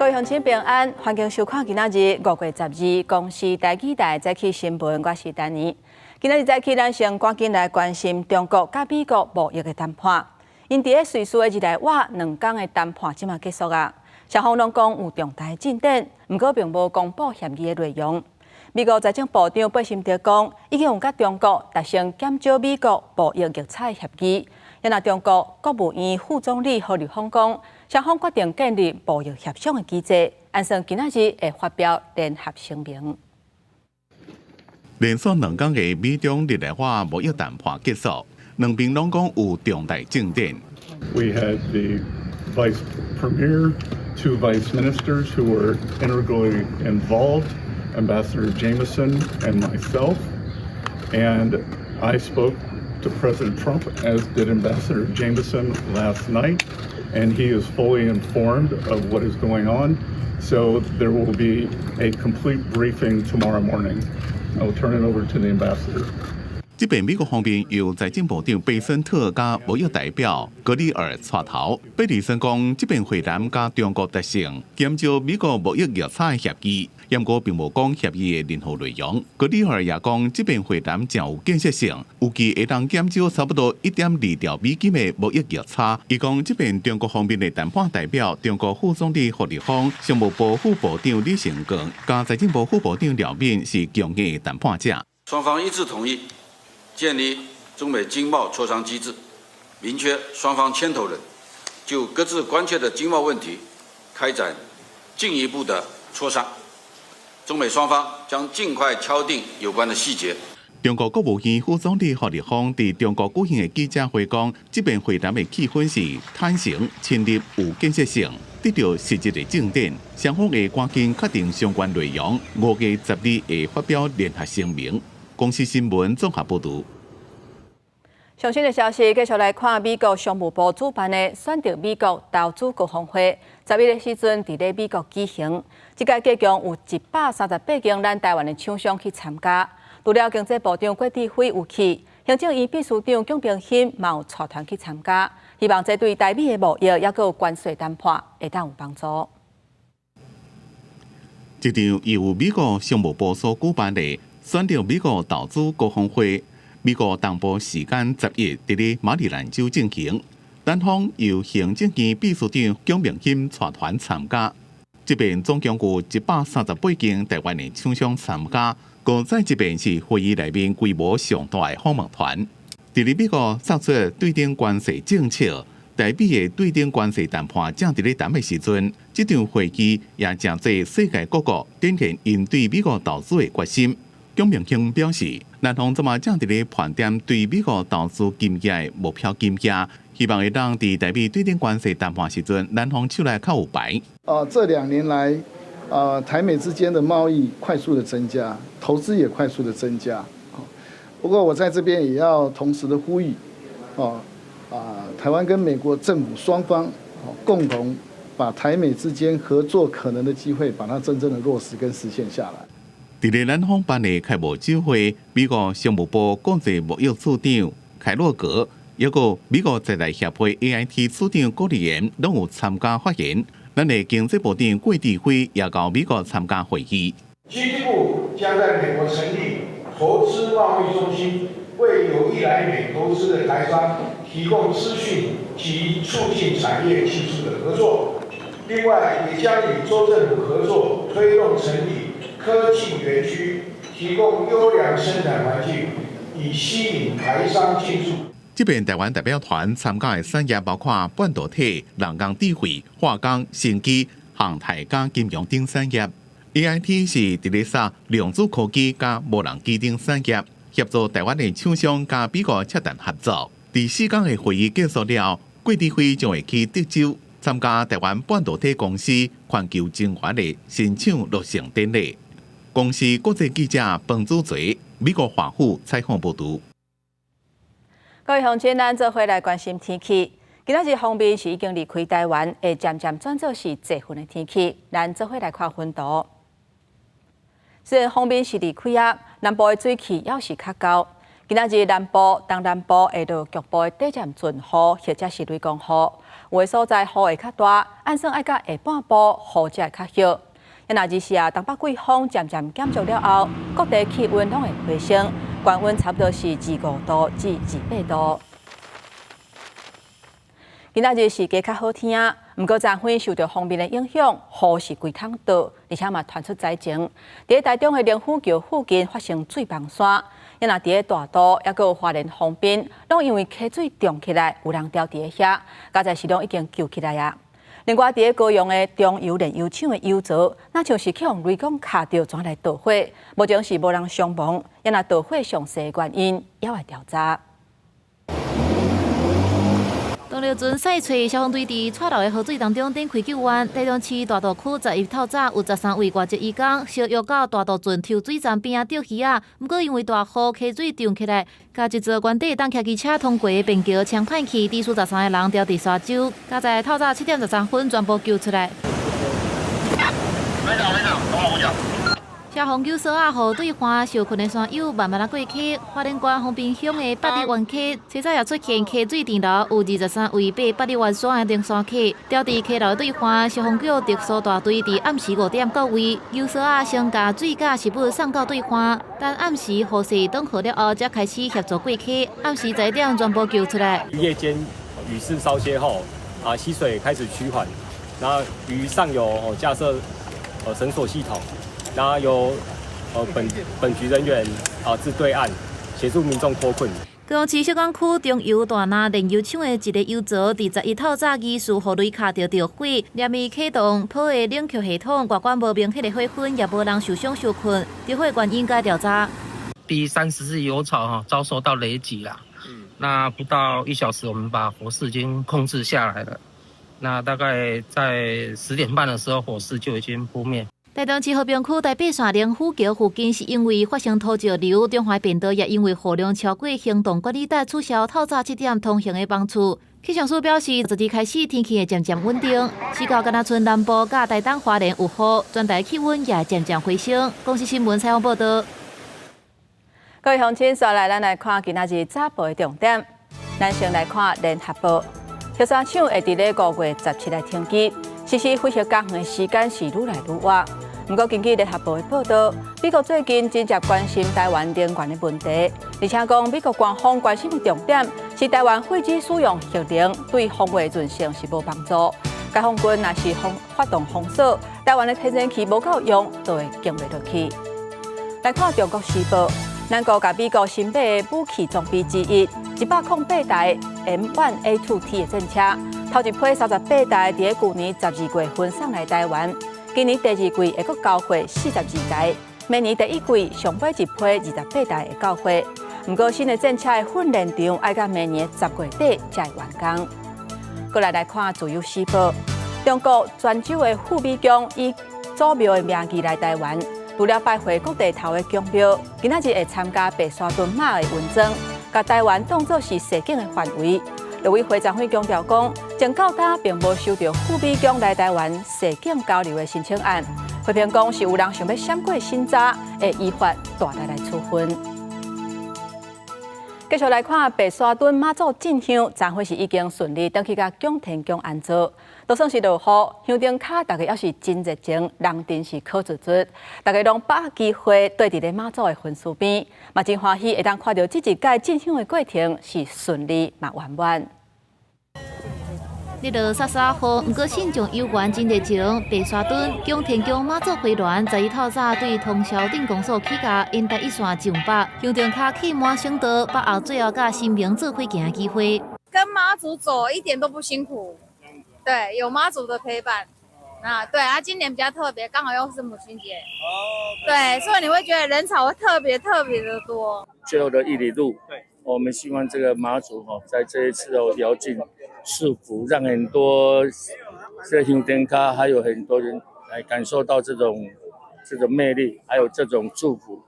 各位乡亲平安，欢迎收看今仔日5月12日公视台记台早起新闻，我是丹妮。今仔日早起，咱先赶紧来关心中国甲美国贸易的谈判。因伫咧瑞士的日内瓦2天的谈判即马结束啊，双方拢讲有重大进展，不过并无公布协议的内容。美国财政部长贝辛德讲，已经有甲中国达成减少美国贸易逆差协议。也那中国国务院副总理何立峰讲，双方决定建立贸易协商的机制，按算今仔日会发表联合声明。连续2天的美中日内瓦贸易谈判结束，两边拢讲有重大进展。We had the vice premier, 2 vice ministers who were integrally involved, Ambassador Jameson and myself, and I spoke to President Trump, as did Ambassador Jameson last night, and he is fully informed of what is going on. So there will be a complete briefing tomorrow morning. I will turn it over to the ambassador. 这边美国方面由财政部长贝森特加贸易代表格里尔带头，贝里森讲，这边会谈加中国达成减少美国贸易逆差的协议，不过并无讲协议的任何内容。格里尔也讲，这边会谈将有建设性，预计会当减少差不多1.2兆美金的贸易逆差。伊讲，这边中国方面的谈判代表中国副总理何立峰、商务部副部长李成cường加财政部副部长廖敏是强硬的谈判者。双方一致同意建立中美经贸磋商机制，明确双方牵头人就各自关切的经贸问题开展进一步的磋商。中美双方将尽快敲定有关的细节。中国国务院副总理何立峰在中国举行的记者会讲，这边会谈的气氛是坦诚、亲密、有建设性，得到实质的进展。双方会赶紧确定相关内容，5月12日会发表联合声明。公司新闻综合报道。上新的消息，继续来看美国商务部主办的选择美国投资高峰会，11日时阵伫咧美国举行。这届计共有138间咱台湾的厂商去参加。除了经济部长郭志辉有去，行政院秘书长蒋平欣嘛有带团去参加，希望这对台美的贸易也有关税谈判会当有帮助。这场由美国商务部所举办的选择美国投资高峰会，美国东部时间10日伫咧马里兰州进行。咱方由行政院秘书长蒋明欣带团参加。这边总共有138间台湾的厂商参加，共在这边是会议内面规模上大的访问团。伫咧美国作出对顶关税政策，台美的对顶关税谈判正伫咧谈的时阵，这场会议也正在世界各国展现因对美国投资的决心。蒋明欣表示，咱方即马正伫咧盘点对美国投资金额的目标金额，希望会当伫台美对顶关税谈判时阵，咱方手来较有牌。这2年来，台美之间的贸易快速的增加，投资也快速的增加。不过我在这边也要同时的呼吁，台湾跟美国政府双方共同把台美之间合作可能的机会，把它真正的落实跟实现下来。伫咧咱方办的开幕酒会，美国商务部国际贸易处长凯洛格，还有美国在台协会 AIT 处长郭立言，拢有参加发言。咱的经济部长郭志辉也到美国参加会议。经济部将在美国成立投资贸易中心，为有意来美投资的台商提供资讯及促进产业技术的合作。另外，也将与州政府合作，推动成立科技园区，提供优良生产环境，以吸引台商进驻。这边台湾代表团参加的产业包括半导体、人工智慧、化工、生机、航太加金融等产业。AIT 是伫咧撒量子科技加无人机等产业，协助台湾的厂商加美国洽谈合作。第4天的会议结束了，郭志辉将会去德州参加台湾半导体公司全球精华的新厂落成典礼。公司国际记者彭祖锤，美国华府采访报道。各位乡亲，咱做伙来关心天气。今仔日方面是已经离开台湾，会渐渐转做是季风的天气。咱做伙来看温度。虽然方面是离开啊，南部的水汽也是较高。今仔日南部、东南部下到局部短暂阵雨，或者是雷公雨，有的所在雨会较大，按算爱到下半部雨才会较少。若日时东北季风渐渐减弱了后，各地气温拢会回升，高温差不多是25度至28度。今仔日是加较好天，不过昨昏受到风面的影响，雨是规通倒，而且嘛传出灾情。伫台中的灵虎桥附近发生水崩山，也若伫大都，也有花莲丰滨，拢因为溪水涨起来，有人掉伫遐，加在是拢已经救起来啊。另外，伫高雄的中油炼油厂的油槽，那像是去用雷公卡着转来导火，目前是无人伤亡，也若导火详细原因也会调查。当日阵洗炊消防队伫蔡楼的河水当中展开救援。台中市大渡区11透早有13位外籍移工小约到大渡圳抽水站边钓鱼啊，不过因为大雨溪水涨起来，甲一座原地当骑机车通过的便桥冲歹去，底数13个人掉伫沙洲，加在透早7点13分全部救出来。消防救索啊，互对方受困的山友慢慢过去。花莲县丰滨乡的八里湾溪，早早也出现溪水电流，有23位爬八里湾山的登山客，掉伫溪流的对方，消防局特殊大队伫暗时5点到位，救索啊先甲水甲食物送到对方，等暗时雨势顿好了后，才开始协助过溪。暗时11点全部救出来。夜间雨势稍歇后，溪水开始趋缓，然后于上游架设绳索系统。然后由本局人员至对岸协助民众脱困。高雄市小港区中油大拿炼油厂的一个油槽，伫11透早疑似雨雷卡着着火，连未启动破的冷却系统，外观无明显的火痕，也无人受伤受困。着火原因该调查。第34油槽遭受到雷击啦，那不到1小时，我们把火势已经控制下来了。那大概在10点半的时候，火势就已经扑灭。台中市和平区台北线灵虎桥附近是因为发生土石流，中华便道也因为雨量超过行动管理带取消透早7点通行的帮助。气象署表示，昨日开始天气会渐渐稳定，市到甘那村南部甲台东花莲有雨，全台气温也渐渐回升。公视新闻采访报道。各位乡亲，刷来咱来看今仔日早报的重点。咱先来看联合报，跳伞场会伫咧5月17来停机，实施飞行工园的时间是愈来愈晚。不过，根据联合报的报道，美国最近真正关心台湾能源的问题，而且讲美国官方关心的重点是台湾废止使用核能对防卫韧性是无帮助。解放军若是发动封锁，台湾的天然气无够用，就会经袂落去。来看中国时报，咱国甲美国新买的武器装备之一108台 M1A2T 的战车，头一批38台伫去年12月份送来台湾。今年第2季会阁交货42台，明年第1季上尾一批28台会交货。不过新的战车的训练场要到明年10月底才会完工。过来看自由时报，中国泉州的富美宫以祖庙的名义来台湾，除了拜会各地头的宫庙，今仔日会参加白沙屯马的文章，把台湾当作是示警的范围。陆委会长会强调讲，前到今并无收到富美宫来台湾示警交流的申请案，批评讲是有人想要闪过审查，会依法大力来处分。继续来看白沙屯妈祖进香，昨昏是已经顺利登去甲供天宫安坐，都算是落雨，香灯卡大家也是真热情，人真是可注足，大家拢把握机会对伫咧妈祖的分寺边，嘛真欢喜会当看到这一届进香的过程是顺利嘛圆满。日落洒洒雨，不过信众游园真热情。白沙屯供天宫妈祖会员11透早对通宵镇公所起驾，因台一线上北，香灯卡起满省道，把握最后甲新明做伙行的机会。跟妈祖走一点都不辛苦，对，有妈祖的陪伴。对啊，今年比较特别，刚好又是母亲节，对，所以你会觉得人潮会特别的多。最后的1里路，我们希望这个妈祖在这一次摇进赐福，让很多这香灯卡还有很多人来感受到这种魅力，还有这种祝福。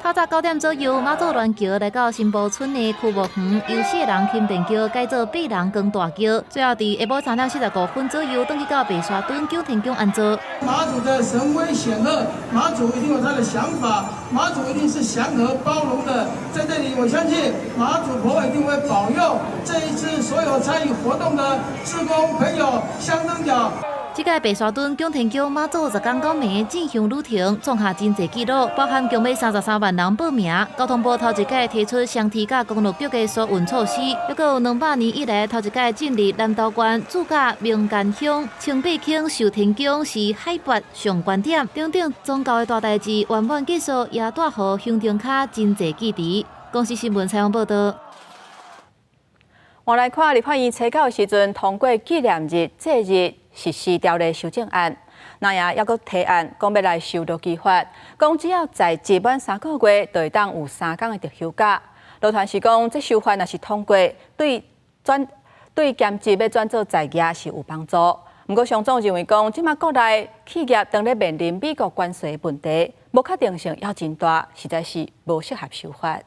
透较早9点左右，马祖乱桥来到新埔村的区务园，由4人轻便桥改做8人扛大桥，最后伫下晡3点45分左右，登去到白沙屯九天宫安坐。马祖的神威显赫，马祖一定有他的想法，马祖一定是祥和包容的。在这里，我相信马祖婆一定会保佑这一次所有参与活动的志工朋友相登角。这届白沙屯宫天桥马祖10天9暝进香旅程创下真济纪录，包含共要33万人报名。交通部头一届提出双提甲公路标的疏运措施，还有200年以来头一届进入南投县主甲名间乡青碧坑寿天宫是海拔上高点，等等宗教的大代志圆满结束，也带予乡镇卡真济支持。公司新闻采访报道。我来看立法院初稿的时阵通过纪念日这日实施条例修正案，那也阁提案讲要来修劳基法，讲只要在期满3个月，就会当有3天的特休假。劳团是讲，这修法若是通过，对兼职要转做在业是有帮助。不过，上总认为讲，即马国内企业当咧面临美国关税问题，无确定性也真大，实在是无适合修法。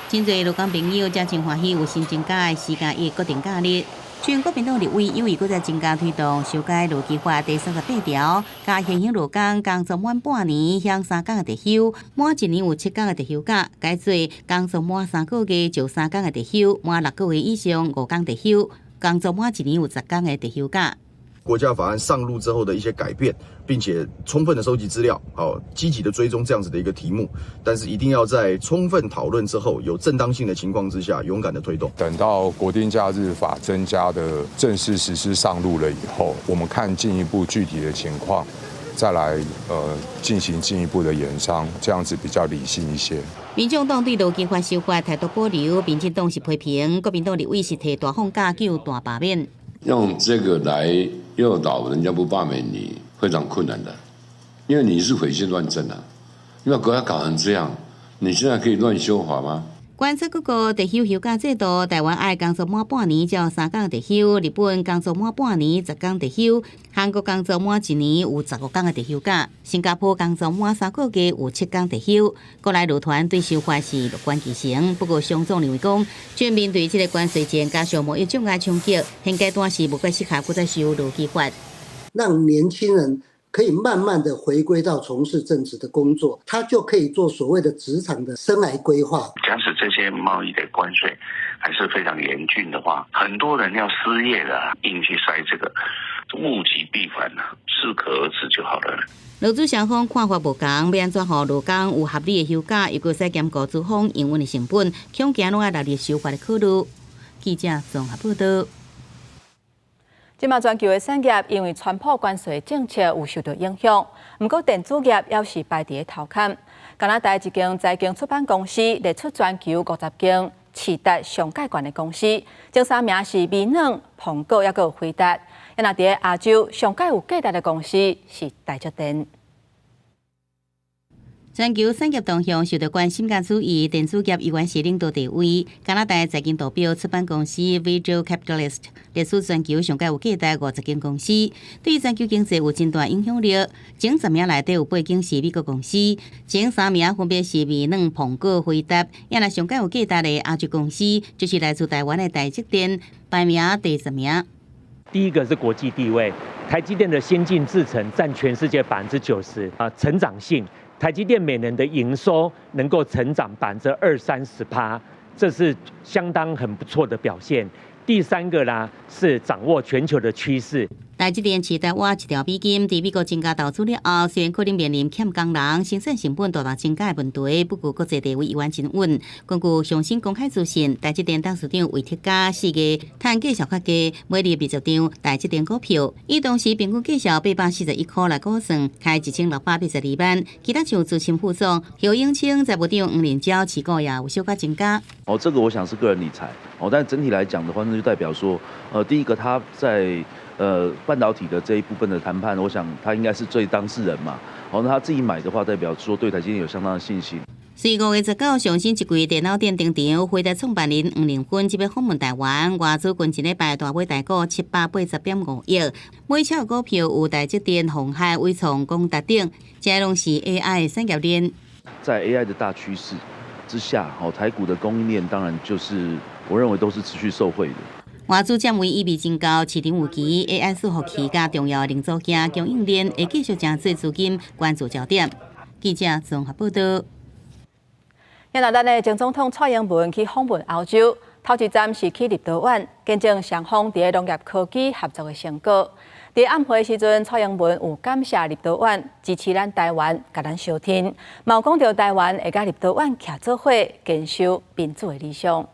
真侪劳工朋友真真欢喜有新增加的时间以固定假日。全国民党立委有意搁再增加推动修改劳基法第38条，加现行劳工工作满半年享3天的特休，满1年有7天的特休假，改做工作满3个月就3天的特休，满6个月以上5天特休，工作满1年有10天的特休假。国家法案上路之后的一些改变，并且充分的收集资料，积极的追踪这样子的一个题目，但是一定要在充分讨论之后，有正当性的情况之下，勇敢的推动。等到国定假日法增加的正式实施上路了以后，我们看进一步具体的情况，再来进行进一步的研商，这样子比较理性一些。民众党对劳基法修法态度保留，民进党是批评，国民党立委是提大放假叫大罢免。用这个来诱导人家不罢免你，非常困难的，因为你是毁宪乱政啊！你把国家搞成这样，你现在可以乱修法吗？观察各个特休休假制度，台湾爱工作满半年才有3天特休，日本工作满半年10天特休，韩国工作满1年有15天的特休假，新加坡工作满3个月有7天特休。国内劳团对修法是乐观其成，不过上总认为讲，全面对这个关税战加上贸易障碍冲击，现阶段是无该适合再修劳基法，让年轻人可以慢慢的回归到从事正职的工作，他就可以做所谓的职场的生涯规划。假使这些贸易的关税还是非常严峻的话，很多人要失业了，硬去塞这个，物极必反啊，适可而止就好了。劳资双方看法无同，要安怎让劳工有合理的休假，又搁使兼顾资方营运的成本，恐惊拢要纳入修法的考虑。记者综合报道。即马全球的产业因为川普关税政策有受到影响，不过电子业也是排伫头坎。加拿大一间财经出版公司列出全球50间市值上介悬的公司，前3名是微软、苹果，也有辉达。也那伫亚洲上介有价值的公司是台积电。全球产业动向受到关心甲注意，电子业依然是领导地位。加拿大财经图表出版公司 Visual Capitalist 列出全球上介有价值50间公司，对于全球经济有真大影响力。前10名内底有8间是美国公司，前3名分别是微软、苹果、辉达。也那上介有价值的亚洲公司，就是来自台湾的台积电，排名第10名。第一个是国际地位，台积电的先进制程占全世界90%成长性。台积电每年的营收能够成长20-30%，这是相当很不错的表现。第3个啦是掌握全球的趋势。台积电持台湾1条美金，伫美国增加投资了后，虽然可能面临欠工人、生产成本大大增加的问题，不过国际地位依然真稳。根据上新公开资讯，台积电董事长魏铁家4月趁计小较低，买入20张台积电股票，以当时平均计小841块来估算，开1682万。其他像资深副总邱永清财务长黄连娇持股也有小可增加。这个我想是个人理财但整体来讲的话，那就代表说，第一个他在半导体的这一部分的谈判，我想他应该是最当事人嘛。那他自己买的话，代表说对台积电有相当的信心。5月19日上新一季电脑店登场，辉达创办人黄仁勋即要访问台湾，外资近一礼拜大买台股780.5亿，买超股票有台积电、鸿海、伟创、光达等，这拢是 AI 的产业链。在 AI 的大趋势之下，台股的供应链当然就是我认为都是持续受惠的。外资占位意味增高，市场预期 AI 伺服器加重要零组件供应链会继续成做资金关注焦点。记者综合报道。亚拿大的前总统蔡英文去访问欧洲，头一站是去立陶宛，见证双方伫农业科技合作的成果。伫暗会时阵，蔡英文有感谢立陶宛支持咱台湾，甲咱相挺，嘛有讲到台湾会甲立陶宛徛做伙，坚守民主的理想。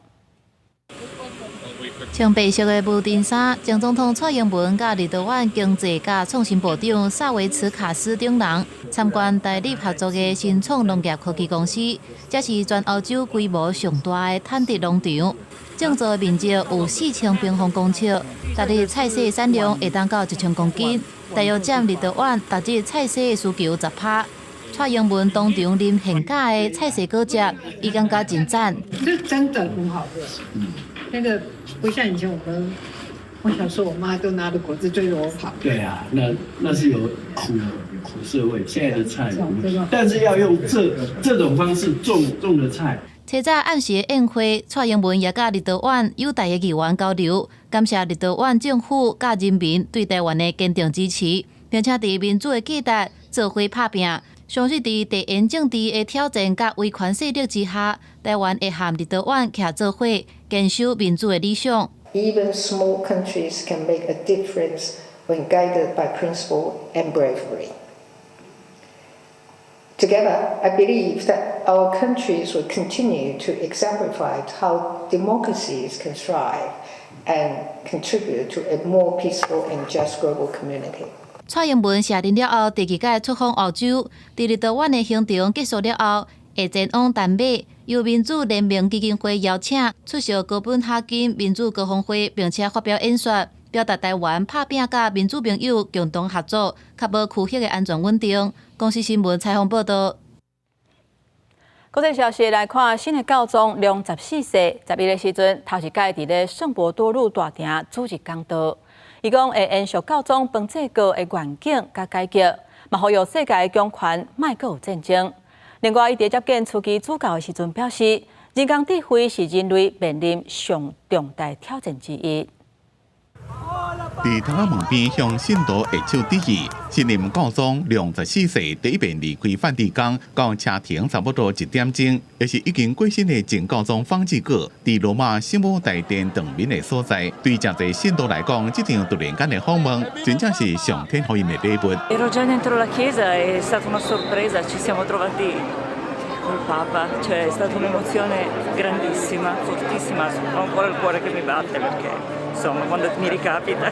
穿白色的无尘衫，前总统蔡英文甲立陶宛经济甲创新部长萨维茨卡斯等人参观台立合作的新创农业科技公司，这是全欧洲规模上大的产地农场。种植的面积有4000平方公尺，逐日菜色产量会达到1000公斤，大约占立陶宛逐日菜色的需求10%。蔡英文当场啉现价的菜色果汁，伊感觉真赞。这真的很好喝，那个不像以前我小时候我妈都拿着果汁追着我跑。对啊，那是有苦涩味，现在的菜，但是要用这种方式种的菜。车早暗时的宴会，蔡英文也甲立陶宛友台的议员交流，感谢立陶宛政府甲人民对台湾的坚定支持，并且伫民主的期待做伙拍拼。相信伫地缘政治的挑战甲威权势力之下，台湾会和立陶宛徛做伙，坚守民主的理想。Even small countries can make a difference when guided by principle and bravery. Together, I believe that our countries will continue to exemplify how democracies can thrive and contribute to a more peaceful and just global community. 蔡英文卸任了后，第二届出访欧洲，伫立陶宛的行程结束了后，会前往丹麦，由民主联盟基金会邀请出席哥本哈根民主高峰会，并且发表演说，表达台湾拍拼甲民主朋友共同合作，确保区域的安全稳定。公司新闻采访报道。国际消息来看，新的教宗良14世11个时阵，头一届伫咧圣伯多禄大厅主持讲道。伊讲会延续教宗本制国的愿景甲改革，嘛呼吁世界的强权莫阁有战争。另外，伊伫接见初期主教的时阵表示，人工智慧是人类面临上重大挑战之一。伫窗仔门边向信徒下手致意，新任教宗良14世第一遍离开梵蒂冈，到车停差不多1点钟，也是已经过身的前教宗方济各伫罗马圣母大殿长眠的所在。对真侪信徒来讲，这场突然间的访问，真正是上天予因的礼物。Ero già dentro la chiesa, è stata una sorpresa, ci siamo trovati col Papa, cioè è stata un'emozione grandissima, fortissima, ho ancora il cuore che mi batte perché insomma quando mi ricapita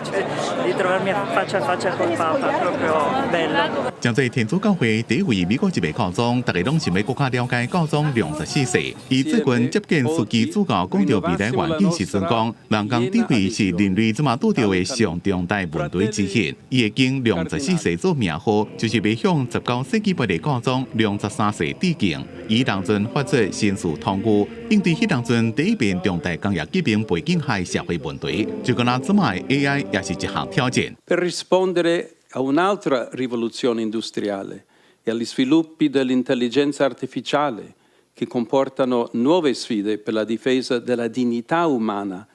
di trovarmi faccia a faccia col Papa, proprio bello. 将在天主教会第一位美国籍的教宗，大家拢想要更加了解教宗良14世。伊最近接见书记主教，讲到未来愿景时阵讲，人工智慧是人类即马拄到的上重大问题之一。伊会经良14世做名号，就是要向19世纪末的教宗良13世致敬。伊当阵发出新书通句，应对迄当阵第一遍重大工业革命背景下的社会问题，就跟咱即马的 AI 也是一项挑战。Per rispondere a un'altra rivoluzione industriale e agli sviluppi dell'intelligenza artificiale che comportano nuove sfide per la difesa della dignità umana,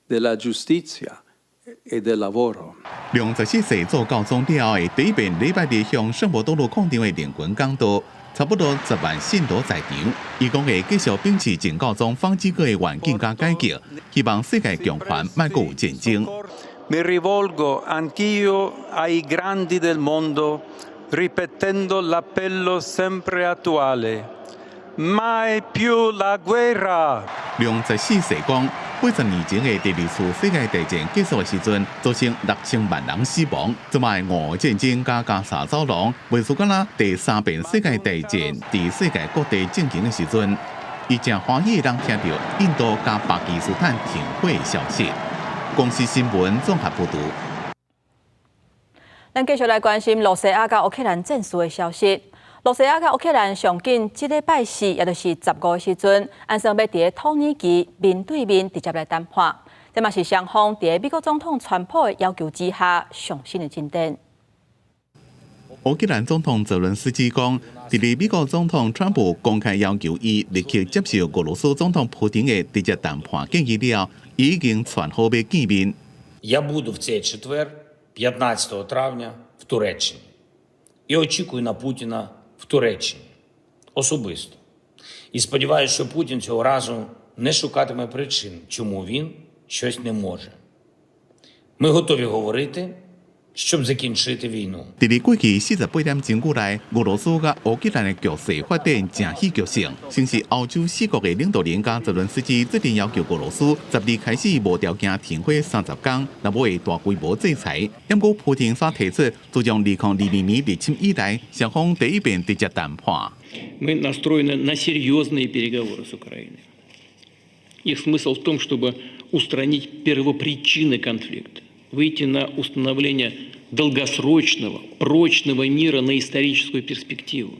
della giustizia e del lavoro. 良14世做教宗了后，第一遍礼拜日向圣伯多禄广场的灵魂讲道，差不多10万信徒在场。伊讲会继续秉持前教宗方济各的愿景加改革，希望世界强权莫阁有战争。Mi rivolgo anch'io ai grandi del mondo, ripetendo l'appello sempre attuale: mai più la guerra. 良14世讲，80年前的第二次世界大战结束的时阵，造成6000万人死亡。即卖俄乌战争加加沙走廊，袂输敢若第3遍世界大战伫世界各地进行的时阵，伊正欢喜当听到印度加巴基斯坦停火的消息。公司新闻综合报道。咱继续来关心罗西亚甲乌克兰战事的消息。罗西亚甲乌克兰上紧这礼拜4，也就是15的时阵，按算要伫土耳其面对面直接来谈判。这嘛是双方伫美国总统川普的要求之下上新的进展。乌克兰总统泽伦斯基讲，伫美国总统川普公开要求伊立即接受俄罗斯总统普京的直接谈判建议了，已经传好要见面。Я буду в цей четвер, 15 травня, в Туреччині. І очікую на Путіна в Туреччині особисто. І сподіваюся, що Путін цього разу не шукатиме причин, чому він щось не може. Ми готові говорити, щоб закінчити війну. 伫过去48点钟久内，俄罗斯甲乌克兰的局势发展正戏剧性，先是欧洲4国的领导人甲泽伦斯基决定要求俄罗斯12开始无条件停火30天，若无会大规模制裁。不过普京却提出，自从2022年入侵以来，双方第一遍直接谈判。Мы настроены на серьезные переговоры с Украиной. Их смысл в том, чтобы устранить первопричины конфликта, выйти на установление долгосрочного, прочного мира на историческую перспективу.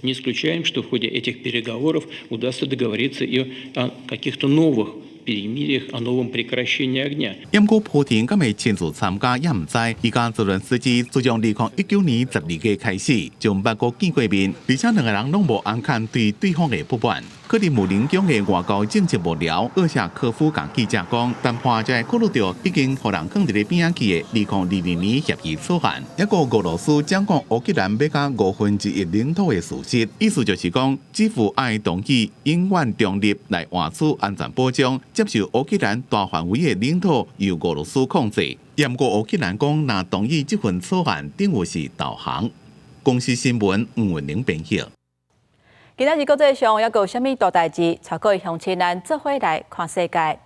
Не исключаем, что в ходе этих переговоров удастся договориться и о каких-то новых перемириях, о новом прекращении огня. 不过普京敢会亲自参加也唔知，伊甲泽伦斯基自从2019年12月开始，就捌过见过面，而且两个人拢无暗看对对方的不满。克里姆林宫的外交政治幕僚厄夏科夫甲記者講，談判才會考慮到已經互人放伫邊仔去的2022年協議草案，一個俄羅斯掌控烏克蘭要甲1/5領土的事實，意思就是講，支付愛同意永遠中立來換取安全保障，接受烏克蘭大範圍的領土由俄羅斯控制。不過烏克蘭講，若同意這份草案，等於是導航。公司新聞吳文玲編譯。今仔日國際上，抑有啥物大代志？帶各位鄉親咱做伙來看世界。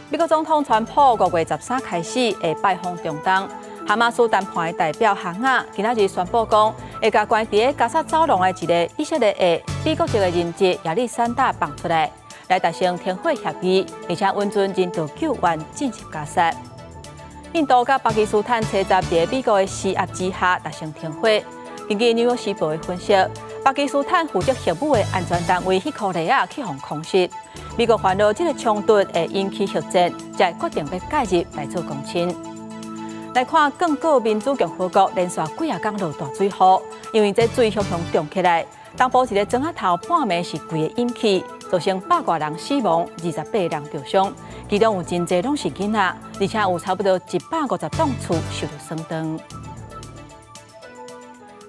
美國總統川普5月13開始會拜訪中東，哈馬斯談判的代表哈亞今仔日宣布講，會甲關佇加沙走廊的一個以色列的美國籍的人質亞歷山大放出來，來達成停火協議，而且允准人道救援進入加沙。印度甲巴基斯坦車閘佇美國的施壓之下達成停火。根據《紐約時報》的分析，巴基斯坦負責核武的安全單位迄顆雷亞去互空襲，美國煩惱這個衝突會引起核戰，才決定要介入來做共親。來看更果民主共和國連續幾啊天落大水雨，因為這水熊漲起來，東部一個莊仔頭半暝是規個淹起，造成100多人死亡，28人受傷，其中有真濟攏是囡仔，而且有差不多150棟厝受到損傷。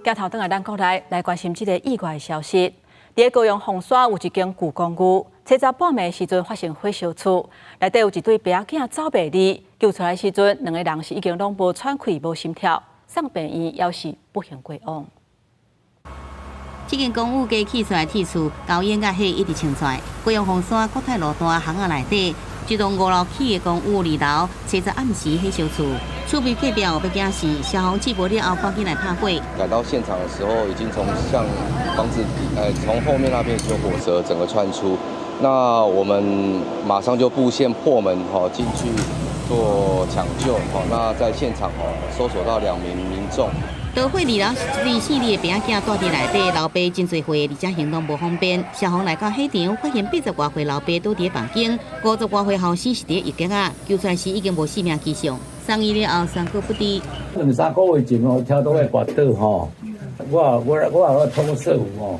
鏡頭轉來咱國內來關心這個意外的消息。在高雄鳳山有一間舊公寓，早早半暝時陣發生火燒厝，內底有一對白仔走袂離，救出來時陣，兩個人是已經攏無喘氣、無心跳，送病院也是不幸歸往。這間公寓加起出來鐵厝，高煙甲火一直衝出來。高雄鳳山國泰路段巷仔內底，一棟5樓起的公寓2樓，早早暗時火燒厝。厝邊隔壁有要驚死，消防接駁了後趕緊來拍火。趕到現場的時候，已經從房子從後面那邊有火舌整個竄出，那我們馬上就布線破門進去做搶救，那在現場搜索到2名民眾。導火2樓是4歲的病仔住佇內底，老爸真濟歲，而且行動無方便。消防來到現場，發現80多歲老爸倒佇房間，50多歲後生是佇浴缸仔，救出來時已經無生命跡象。送醫了後，傷過不治。2、3個月前聽到個滑倒我通社有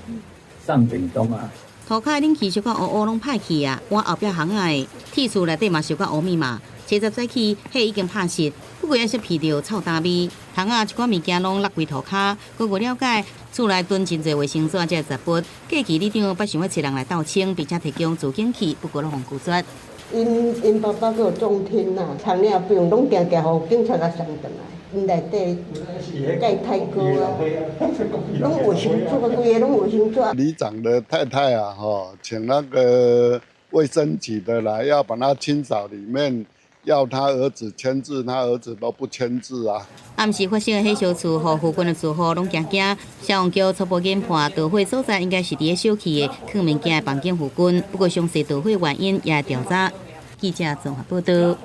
送病棟啊。塗骹冷氣小可烏烏攏歹去啊！我後壁巷仔的鐵厝內底嘛小可烏密碼。70早起，火已經拍熄，不過也是聞到臭大味。巷仔一寡物件攏落規塗骹。據我了解，厝內囤真濟衛生紙才雜物。過去里長捌想要找人來鬥清，並且提供助警器，不過攏互拒絕。因爸爸有中天啦，糖尿病攏定定互警察甲送轉來。因內底蓋太高啊，攏衛生紙，規個攏衛生紙。里長的太太啊，請那個衛生局的來，要把它清掃裡面。要他兒子簽字，他兒子都不簽字啊。暗時發生的火燒厝，互附近的住戶攏驚。消防局初步研判，導火所在應該是佇小區的放物件的房間附近，不過詳細導火原因也調查。記者綜合報道。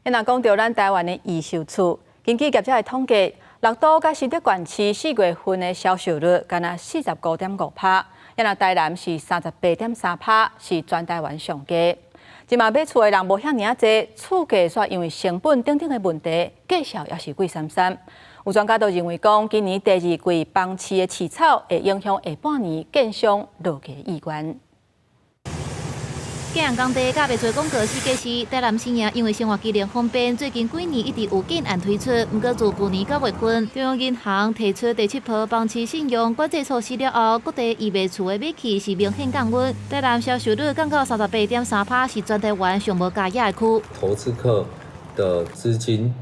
若講到咱台灣的易售厝，根據業者的統計，六都甲新竹縣市4月份的銷售率敢若45.5%，若台南是38.3%，是全台灣上低。即嘛买厝的人无遐尔济，厝价煞因为成本等等的问题，价少也是贵三三。有专家都认为讲，今年第二季房市的起草会影响下半年建商落价意愿。建工地甲卖厝广告世界是台南新营，因为生活机能方便，最近几年一直有建案推出。不过自去年9月份，中央银行提出第7波房市信用管制措施了后，各地易卖厝的买气是明显降温。台南销售率降到38.3%，是全台湾上无加压的区。投资客的资金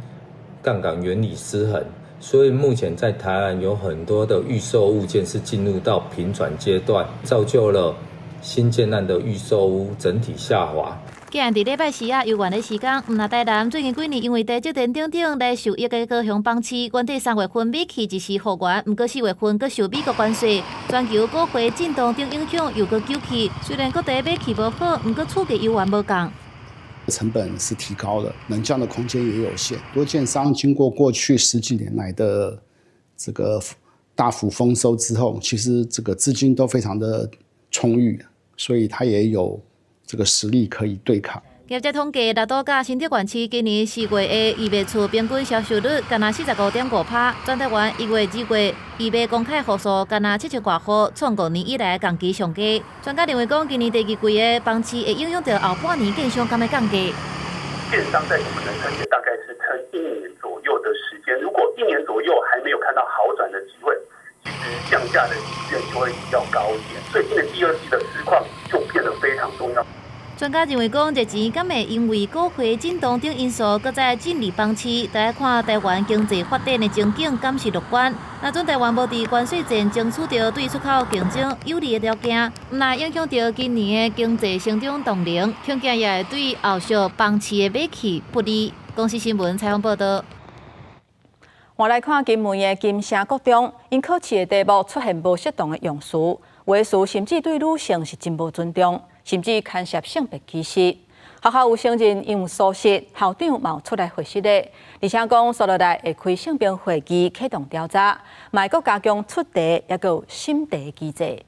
杠杆原理失衡，所以目前在台湾有很多的预售物件是进入到平转阶段，造就了新建案的预售屋整体下滑。既然伫礼拜四有缘的时间，毋那台南最近几年因为地质电等等来受益的高雄房市，原底3月份买气一时复原，毋过4月份佫受美国关税、全球股汇震动等影响，又佫救起。虽然各地买气无好，毋过厝价犹原无降。成本是提高了，能降的空间也有限。多建商经过过去10几年来的这个大幅丰收之后，其实这个资金都非常的充裕。所以它也有这个实力可以对抗。业者统计，大都甲新竹县市今年4月的易卖厝平均销售率干那45.5%，全台湾1月、2月易卖公开户数干那7000多户，创5年以来同期上低。专家认为讲，今年第二季的房市会影响到后半年建商敢要降价。建商在我们的承接大概是撑1年左右的时间，如果1年左右还没有看到好转的机会，其实降价的意愿就会比较高一点，所以今年第2季的实况就变得非常重要。专家认为讲，热钱敢会因为股汇震动等因素，搁再进入房市，大家看台湾经济发展的前景敢是乐观。那阵台湾无伫关税战争取到对出口竞争有利的条件，毋那影响到今年的经济成长动能，恐惊也会对后续房市的买气不利。公司新闻采访报道。我来看金门的金城国中，因考试的题目出现无适当的用词、话术，甚至对女性是真无尊重，甚至牵涉性别歧视。学校有承认因有疏失，校长嘛有出来回释的，而且讲所落来会开性平会议启动调查，嘛会加强出题，也有审题机制。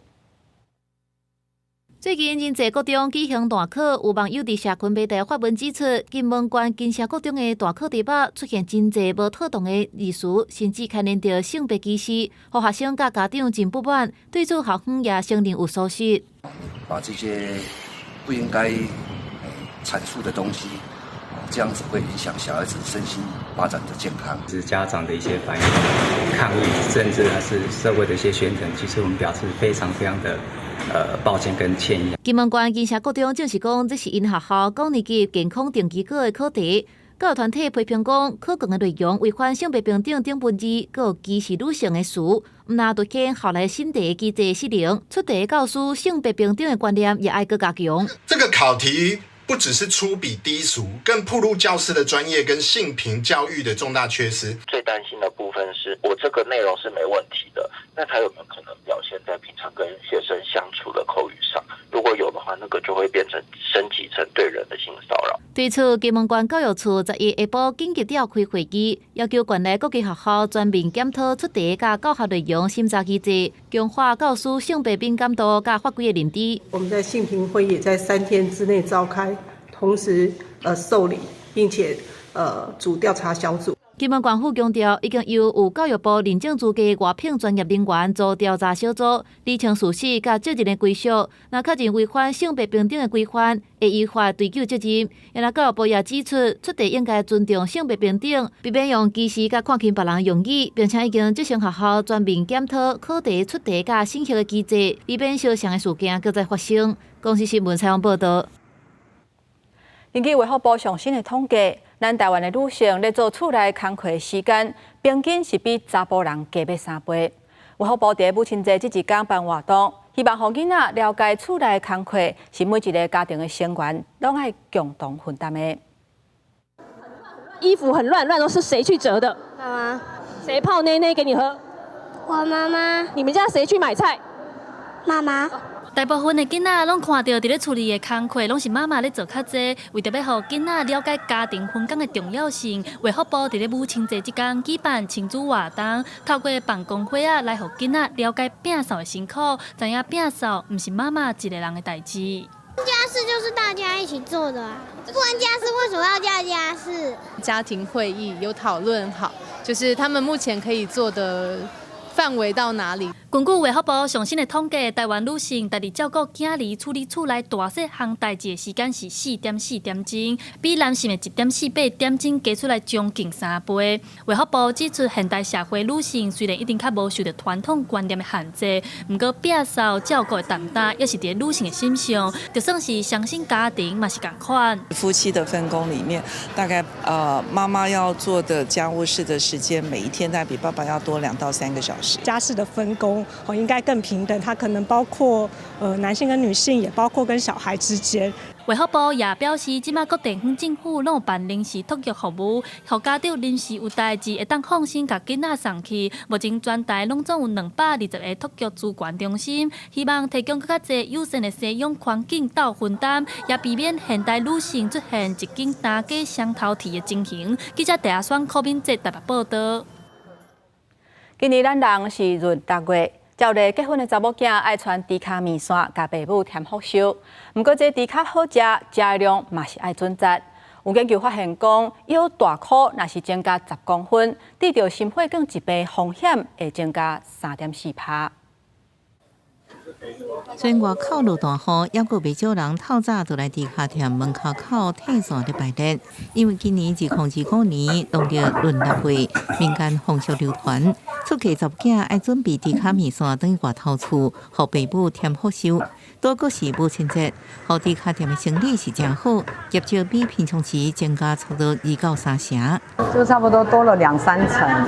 最近真济国中举行大考，有网友伫社群媒体发文指出，金门县金城国中的大考题目出现真济无妥当的字词，甚至牵连到性别歧视，互学生甲家长真不满。对此，校方也承认有疏失，把这些不应该阐述的东西，这样子会影响小孩子身心发展的健康。是家长的一些反应、抗议，甚至还是社会的一些宣传，其实我们表示非常的。抱歉跟歉意。金门县金城国中正是讲，这是因学校高年级健康定期考的考题。教育团体批评讲，考卷的内容违反性别平等等本质，佮有歧视女性的词，毋那凸显校内审题机制失灵，出题教师性别平等的观念也爱佮加强。这个考题不只是粗鄙低俗，更暴露教师的专业跟性平教育的重大缺失。最担心的部分是我这个内容是没问题的，那它有没有可能表现在平常跟学生相处的口语上？如果有的话，那个就会变成升级成对人的性骚扰。对此，金门县教育处11下晡紧急召开会议，要求县内各级学校全面检讨出题甲教学内容审查机制，强化教师性别敏感度甲法规的认知。我们在性平会也在3天之内召开，同时受理，并且组调查小组。金门县府强调，已经由教育部认证资格外聘专业人员做调查小组，厘清事实甲责任的归属。若确认违反性别平等的规范，会依法追究责任。然后教育部也指出，出题应该尊重性别平等，避免用歧视甲看轻别人用语，并且已经执行学校全面检讨考题出题甲审核的机制，以免相同的事件搁再发生。公司新闻采访报道。根据卫福部上新的统计，咱台湾的女性咧做厝内工课的时间，平均是比查甫人加要3倍。卫福部伫母亲节这一天办活动，希望让囡仔了解厝内工课是每一个家庭的成员拢爱共同分担的。衣服很乱，乱都是谁去折的？妈妈。谁泡奶奶给你喝？我妈妈。你们家谁去买菜？妈妈。大部分的囡仔拢看到伫咧厝里的工课，拢是妈妈咧做较济，为着要互囡仔了解家庭分工的重要性，卫福部伫咧母亲节即天举办亲子活动，透过办公会啊来互囡仔了解摒扫的辛苦，知影摒扫毋是妈妈一个人的代志。家事就是大家一起做的啊，不然家事为什么要叫家事？家庭会议有讨论好，就是他们目前可以做的范围到哪里？根据卫福部上新的统计，台湾女性家己照顾囝儿、处理厝内大细项代志的时间是4.4点钟，比男性的1.48点钟加出来将近3倍。卫福部指出，现代社会女性虽然一定较无受到传统观念的限制，不过避扫照顾的担当，也是在女性的心上，就算是双薪家庭嘛是同款。夫妻的分工里面，大概妈妈要做的家务事的时间，每一天大概比爸爸要多2到3个小时。家事的分工应该更平等，它可能包括男性跟女性，也包括跟小孩之间。卫福部也表示，即马各地方政府拢有办临时托育服务，让家长临时有代志会当放心把囡仔送去。目前全台拢总有220个托育资源中心，希望提供更较侪友善的生养环境到分担，也避免现代女性出现一间大家双头剃的情形。记者第二选柯敏哲台北报道。今年咱人是闰10月，照例结婚的查某囝爱穿猪脚面线，甲爸母添福寿。不过这猪脚好食，食的量嘛是爱准则。有研究发现讲，腰大箍若是增加10公分，得到心血管疾病风险会增加3.4%。虽然外口落大雨，也阁袂少人透早就来猪脚店门口替线咧排列，因为今年2025年农历闰6月，民间风俗流传，出嫁查某囝爱准备猪脚面线等于外头厝，互爸母添福寿。多个是母亲节，互猪脚店的生意是真好，业绩比平常时增加差不多2到3成，就差不多多了2-3成。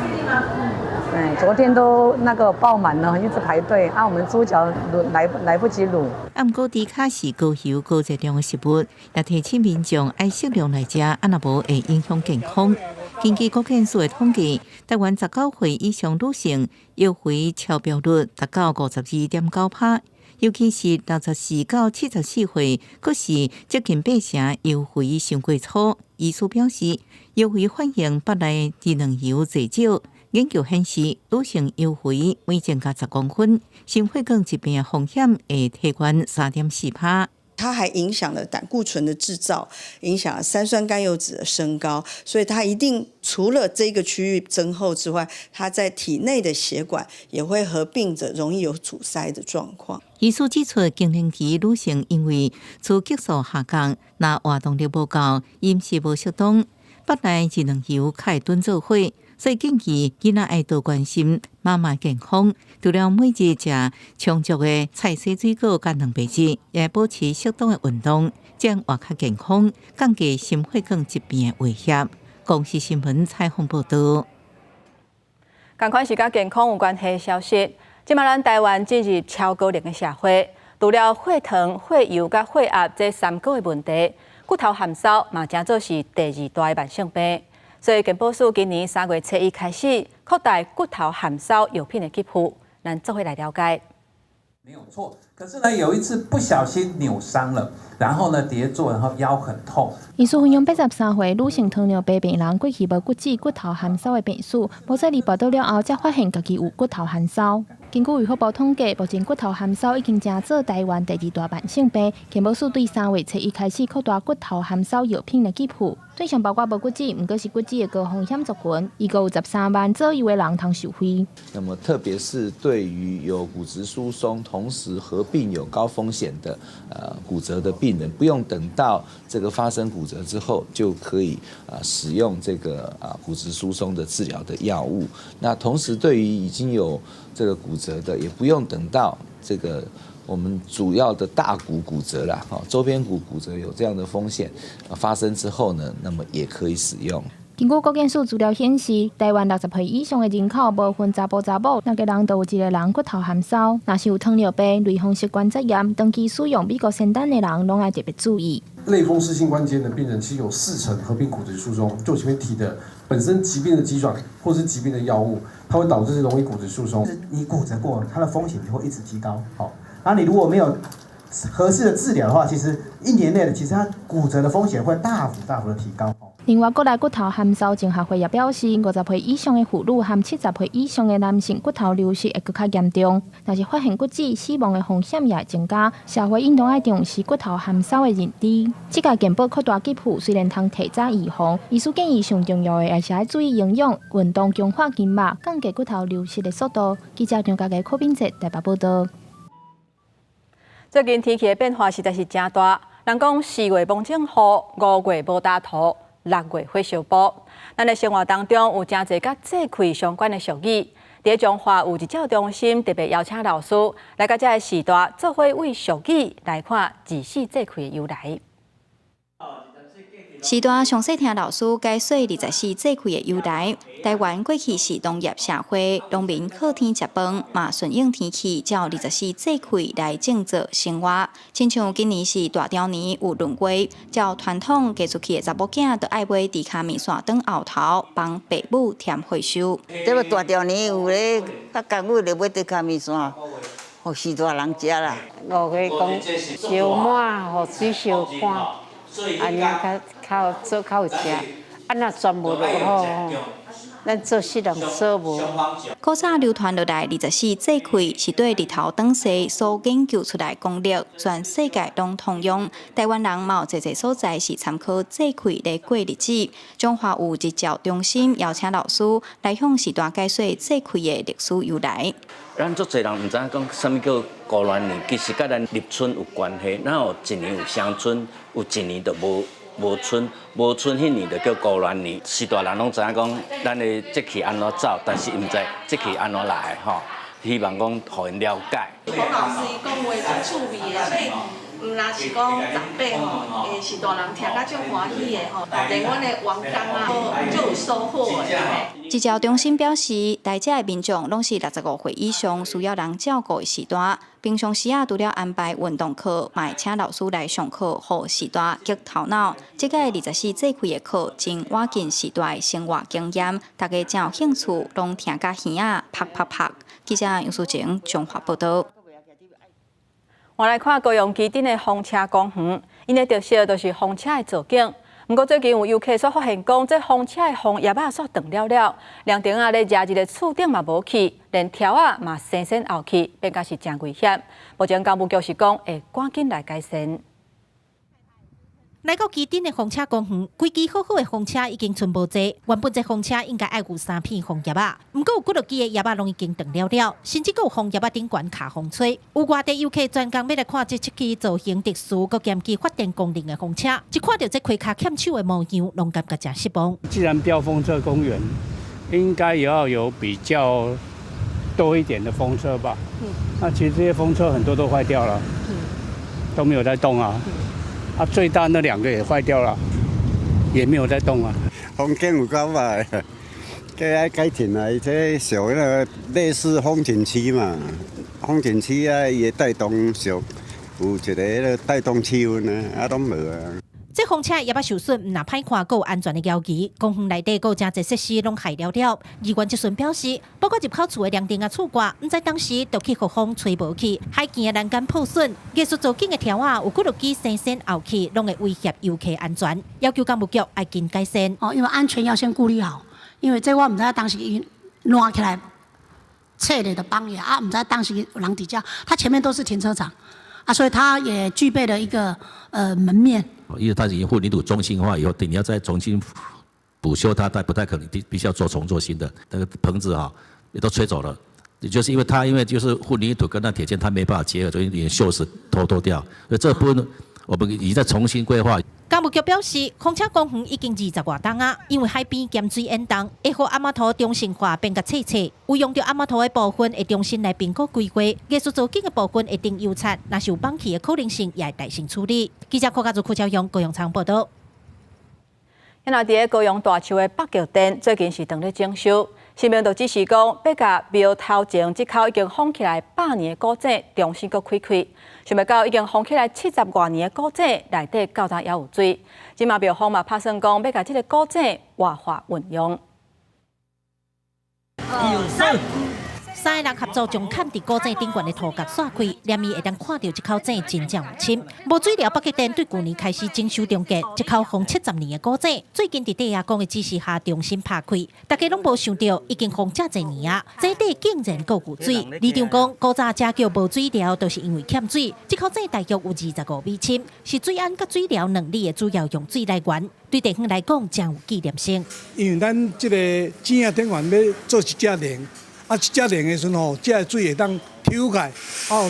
昨天都爆满了，一直排队啊！我们猪脚来不及卤。不过猪脚是高油高热量的食物，也提醒民众爱适量来食，若无会影响健康。根据国健署的统计，台湾19岁以上女性腰肥超标率达到52.9%，尤其是64到74岁，阁是接近8成腰肥伤过粗。医师表示，腰肥反映腹内脂肪油侪少。研究显示，女性腰肥每增加10公分，心血管疾病的风险会提高3.4%。它还影响了胆固醇的制造，影响了三酸甘油酯的升高，所以它一定除了这个区域增厚之外，它在体内的血管也会合并着容易有阻塞的状况。医师指出，更年期女性因为雌激素下降，若活动力不够，饮食无适当，腹内脂肪油较会囤做伙。所以建议囡仔爱多关心妈妈健康，除了每日食充足的菜色水果甲蛋白质，也保持适当的运动，这样活较健康，降低心血管疾病的威胁。公视新闻采访报道。同款是甲健康有关系的消息，即马咱台湾进入超高龄的社会，除了血糖、血油甲血压这3个问题，骨头含烧嘛正做是第2大的慢性病。所以健保署今年3月7日开始扩大骨头含烧药品的给付，咱做伙来了解。没有错，可是呢，有一次不小心扭伤了，然后呢跌坐，然后腰很痛。医师分享83岁女性糖尿病病人过去无骨质、骨头含烧的病史，无在离报道了后，才发现家己有骨头含烧。根据卫福部统计，目前骨头含烧已经成做台湾第2大慢性病。健保署对3月7日开始扩大骨头含烧药品的给付，对象包括无骨质，不过是骨质的高风险族群，一共有13万左右的人通受惠。那么，特别是对于有骨质疏松，同时合并有高风险的骨折的病人，不用等到这个发生骨折之后，就可以使用这个骨质疏松的治疗的药物。那同时，对于已经有这个骨折的，也不用等到这个我们主要的大骨骨折啦，周边骨骨折有这样的风险发生之后呢，那么也可以使用。根据国健署资料显示，台湾60岁以上的人口，无分查甫查某，每个人都有一个人骨头含烧。若是有糖尿病、类风湿关节炎、长期使用美国仙丹的人，拢要特别注意。类风湿性关节的病人，其实有4成合并骨质疏松。就前面提的，本身疾病的机转或是疾病的药物，它会导致容易骨质疏松。你骨折过，它的风险就会一直提高。好，然后你如果没有合适的治疗的话，其实1年内的，其实它骨折的风险会大幅的提高。另外，国内骨头函授整合会也表示，50岁以上的妇女和70岁以上的男性骨头流失会更加严重。若是发现骨质死亡的风险也会增加，社会应当爱重视骨头函授的认知。这个健保扩大给付虽然通提早预防，医师建议上重要的还是要注意营养、运动强化筋膜，降低骨头流失的速度。记者张家嘅柯秉哲台北报道。最近天气的变化实在是真大，人讲4月蒙正雨，5月无大土，6月火烧补。咱的生活当中有真侪甲节气相关的俗语。伫中华有一教中心特别邀请老师来甲这个时代做伙为俗语来看24节气的由来。时代详细听老师解说24节气的由来。台湾过去是农业社会，农民靠天吃饭，嘛顺应天气，照24节气来种植生活。亲像今年是大潮年有轮回，照传统嫁出去的查某囝，都爱买猪脚面线当后头，帮爸母添岁数。这个大潮年有咧，较甘有咧买猪脚面线，互许大人食啦。5月讲烧满，互水烧干。安尼较有食，若全无就好。咱做事人做无。古早流传落来24节气是对日头长势所研究出来公历，全世界拢通用。台湾人嘛有侪所在是参考节气来过日子。中华有一教中心邀请老师来向时代解说节气的历史由来。咱足侪人毋知影讲啥物叫古鸾年，其实甲咱立春有关系。咱有一年有双春，有一年就无春，无春迄年就叫古鸾年。时代人拢知影讲咱的节气安怎走，但是毋知节气安怎来吼。希望讲互因了解。洪老师讲话是趣味的，所以毋若是讲长辈吼，诶是大人听甲足欢喜的吼，连阮的员工啊，足有收获的。医教中心表示，来遮的民众拢是65岁以上需要人照顾的时代。平常时除了安排运动课，嘛会请老师来上课，互时代激头脑。这个24节气的课，真挖进时代生活经验，大家真有兴趣，拢听甲耳啊啪啪啪。记者杨淑晴综合报道。我来看高雄基顶的风车公园，因的特色就是风车的造景。不过最近有游客所发现讲，这风车的风叶啊煞断了，凉亭啊咧热日的厝顶嘛无去，连条啊嘛生生凹去，变甲是真危险。目前工务局是讲会赶紧来改善。来到基顶的风车公园，规支好好的风车已经剩无济。原本这风车应该爱有3片枫叶啊，不过有几落支的叶啊拢已经断了，甚至还有枫叶啊顶悬卡风吹。有外地游客专工要来看这7支造型特殊、佮兼具发电功能的风车，一看到这开卡欠手的模样，拢感觉真失望。既然标风车公园，应该也要有比较多一点的风车吧？那其实这些风车很多都坏掉了，都没有在动啊。最大那2个也坏掉了，也没有在动啊。风景有够歹，该改进啊！这属那个类似风景区嘛，风景区啊，伊带动属有一个带动气温啊，拢无啊。这风车也捌受损，唔若歹看，还有安全的要求。公园内底还有真侪设施拢害了。议员即阵表示，包括入口厝的凉亭啊、厝挂，唔知当时都去互风吹无去，海边的栏杆破损，艺术造景的条啊有几落支生生凹去，拢会威胁游客安全。要求工务局爱紧改善。因为安全要先顾虑好，因为这我唔知当时烂起来，侧里的帮也啊，唔知当时有人底下，它前面都是停车场。所以它也具备了一个门面。因为它已经混凝土中心化以后，你要再重新补修它，但不太可能，必须要重做新的。那个棚子也都吹走了，也就是因为就是混凝土跟那铁件它没办法结合，所以连锈蚀脱掉。所以这部分我们已经在重新规划。工务局表示，风车公园已经20外冬啊，因为海边咸水淹冻，会互阿妈头中性化变甲脆脆。有用到阿妈头的部分，会重新来评估规划；艺术造景的部分会定优产，若是有放弃的可能性，也会大心处理。记者柯家族柯昭阳高雄场报道。现在伫高雄大树的北桥店，最近是当咧整修。新闻就指示讲，要甲庙头前即口已经封起来100年的古井，重新搁开开。想要到已经封起来70多年的古井内底，到昨也有水。今嘛庙方嘛拍算讲，要甲这个古井活化运用。3个人合作将坎伫古井顶悬的土角刷开，连伊会当看到这口井真正有深。无水疗北极店对去年开始征收中介，这口封70年的古井，最近伫地下工的指示下重新拍开，大家拢无想到已经封这侪年啊，井底竟然够有水。李长讲，古早遮叫无水疗，都是因为欠水。这口井大约有25米深，是水安甲水疗能力的主要用水来源。对地方来讲，真有纪念性。因为咱这个井啊顶悬要做一只陵，啊一只陵的时候，这个水会当抽开，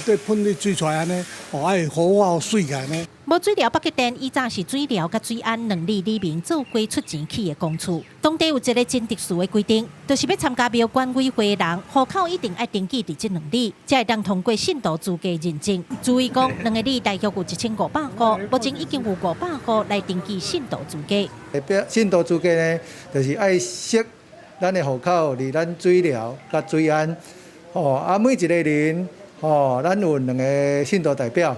对喷入水出来安尼，爱好我水起安尼。无水疗北极店以早是水疗甲水安能力里面做过出钱起的公处，当地有一个真特殊的规定，就是要参加庙管委会的人，户口一定要登记伫这2里，才会当通过信徒资格认证。注意讲，2个里大约有1500户，目前已经有500户来登记信徒资格。信徒资格呢，就是爱识咱的户口，离咱水疗甲水安，每一个人，咱有2个信徒代表。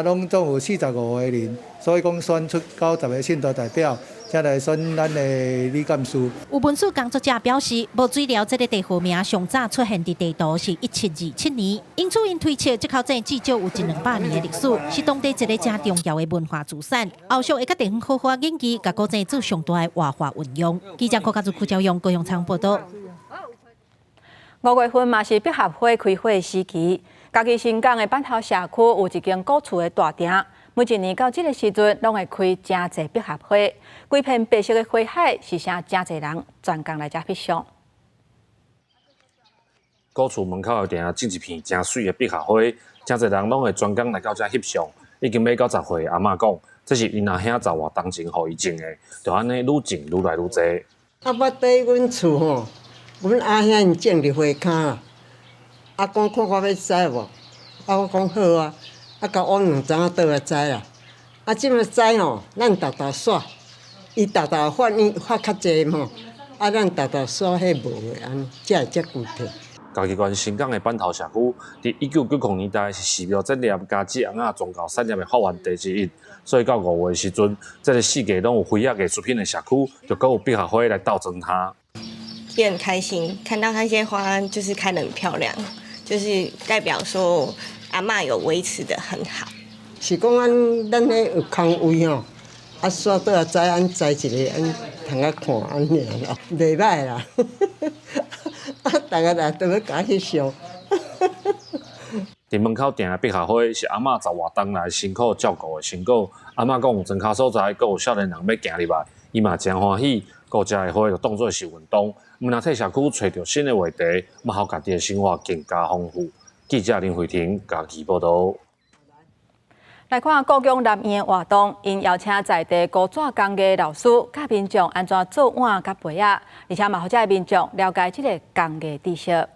拢总有45个人，所以讲选出90个信徒代表，才来选咱的理监事。有文书工作者表示，无水疗这个地号名上早出现伫地图是1727年，因此因推测这口井至少有100-200年的历史，是当地一个真重要的文化资产。后续会甲地方好好研究，甲古井做上大的活化运用。记者柯家族赵阳高雄仓报道。5月份嘛是百合花开花的时期。家己新港的板头社区有一间古厝的大厅，每一年到这个时阵，拢会开真侪百合花，规片白色的花海是啥真侪人专工来遮翕相。古厝门口的埕种一片真水的百合花，真侪人拢会专工来到遮翕相。已经要90岁阿嬷讲，这是因阿兄10外当前互伊种的，就安尼愈种愈来愈侪。我伫阮厝吼，阮阿兄因种伫花骹。阿公看我要栽无，我讲好啊，甲我2知影倒来栽啦。即么栽吼，咱豆豆刷，伊豆豆发较济嘛，咱豆豆刷迄无的安尼，才会遮久体。家己县新港的板头社区，伫1990年代是寺庙节念加子翁仔宗教产业的发源地之一，所以到5月的时阵，这个四界拢有花艺艺术品的社区，就搁有百合花来斗装它。也很开心，看到那些花就是开得很漂亮。就是代表说阿嬷有维持得很好。是讲咱迄有空位吼，煞倒来栽栽一个，通啊看安尼啦，袂歹啦。大家来都要甲翕相。伫门口埕的百合花是阿嬷10外当来辛苦照顾的成果。阿嬷讲有庄脚所在，阁有少年人要行入来，伊嘛真欢喜。顾遮的花就当作是运动，毋若替社区找到新的话题，嘛互家己的生活更加丰富。记者林慧婷家己报道。来看故宫南院的活动，因邀请在地古纸工艺老师教民众安怎做碗甲杯仔，而且嘛，互遮民众了解这个工艺知识。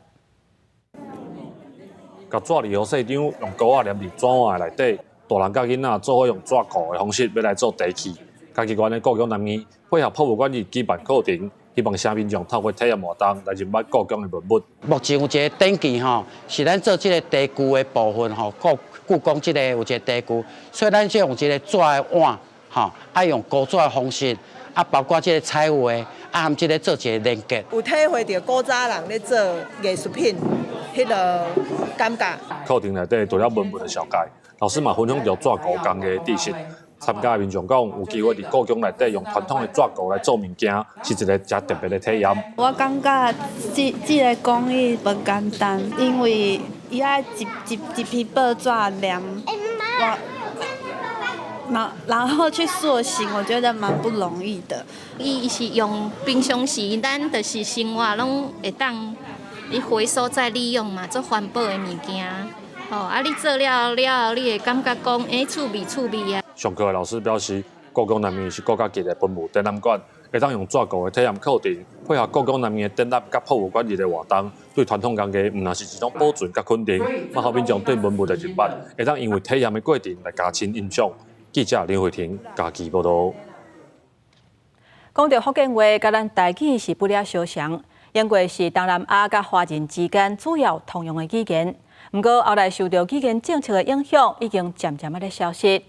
甲纸利用细张，用膏仔黏入纸碗的内底，大人甲囡仔做伙用纸糊的方式要来做茶器。家己县的故宫南院配合博物馆日举办课程，希望社民众透过体验活动来认捌故宫的文物。目前有一个展具吼，是咱做这个茶具的部分吼，故宫这个有一个茶具，所以咱就用这个纸的碗吼，爱用古纸的方式，包括这个彩绘，含这个做一个连接。有体会到古早人咧做艺术品迄个感觉。课程内底除了文物的小解，老师嘛分享到纸糊工艺的知识。参加的民众讲，有机会伫故宫内底用传统的纸糊来做物件，是一个真特别的体验。我感觉这个工艺不简单，因为伊爱一批报纸黏，然后去塑形，我觉得蛮不容易的。伊是用平常时咱就是生活拢会当，伊回收再利用嘛，做环保的物件。你做了，你会感觉讲，趣味啊。上课的老师表示，故宫南面是国家级的文物展览馆，会当用纸糊的体验课程，配合故宫南面的展览甲博物馆日的活动，对传统工艺毋但是一种保存甲肯定，嘛互民众对文物的认捌，会当因为体验的过程来加深印象。记者林慧婷家己报道。讲到福建话，甲咱台语是不了相像，因为是东南亚甲华人之间主要通用的语言。不过后来受到语言政策的影响，已经渐渐咧消失。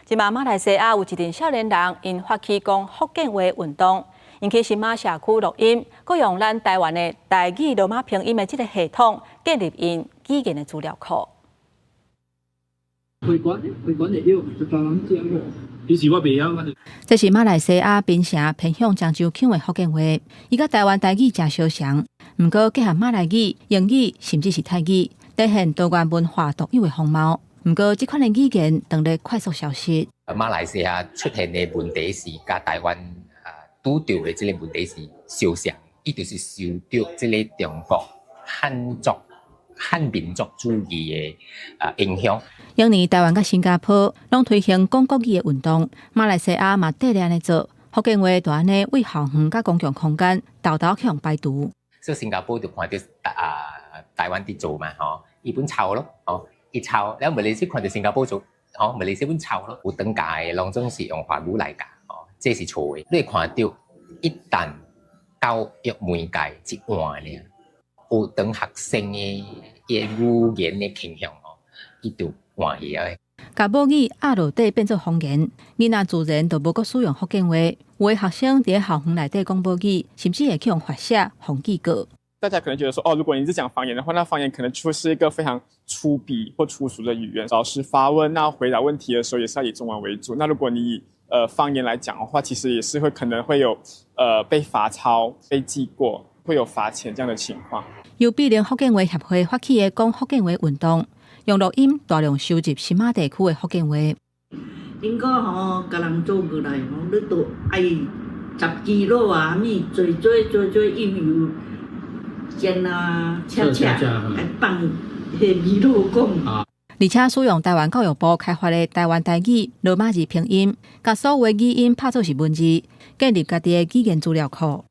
即马马来西亚有一群少年人因发起讲福建话运动，因去新马社区录音，佮用咱台湾的台语罗马拼音的这个系统建立因语言的资料库。这是马来西亚槟城偏向漳州腔的福建话，伊甲台湾台语真相像，毋过结合马来语、英语甚至是泰语，体现多元文化独有的风貌。毋过，这款的语言正在快速消失。马来西亚出现的问题是，甲台湾拄到的这个问题是相像，伊就是受到这个中国汉民族主义的影响。今年台湾甲新加坡拢推行讲国语的运动，马来西亚嘛跟着安尼做，福建话就安尼为校园甲公共空间豆豆去用排除。所以新加坡就看到台湾伫做嘛，伊本抄咯，一抄，然后马来西亚看到新加坡做，马来西亚本抄咯，有当家的拢总是用法语来教，这是错的。你看到一旦教育媒介一换咧，有当学生的语言的倾向，伊就换去啊。甲母语压落底变做方言，囡仔自然就无阁使用福建话。有的学生伫校园内底讲母语，甚至会去用发写方记稿。大家可能觉得说，如果你是讲方言的话，那方言可能就是一个非常粗鄙或粗俗的语言。老师发问，那回答问题的时候也是要以中文为主。那如果你以方言来讲的话，其实也是可能会有被罚抄、被记过，会有罚钱这样的情况。由必联福建话协会发起的讲福建话运动，用录音大量收集新马地区的福建话。应该甲人做过来，你都爱10支肉啊，咪做油。煎啊，恰来放迄米肉讲。而且使用台湾教育部开发的台湾台语罗马字拼音，甲所有的语音拍做是文字，建立家己的语言资料库。